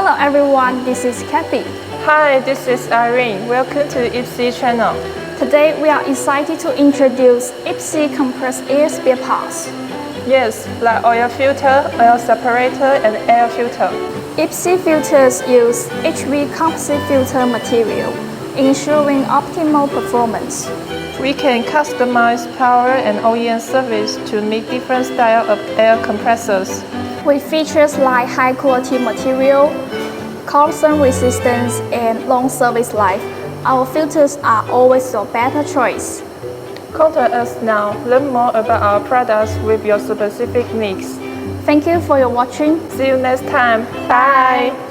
Hello everyone, this is Kathy. Hi, this is Irene. Welcome to Epsea channel. Today we are excited to introduce Epsea compressed air spare parts. Yes, like oil filter, oil separator, and air filter. Epsea filters use HV composite filter material, ensuring optimal performance. We can customize power and OEM service to meet different styles of air compressors. With features like high quality material, corrosion resistance, and long service life, our filters are always your better choice. Contact us now. Learn more about our products with your specific needs. Thank you for your watching. See you next time. Bye.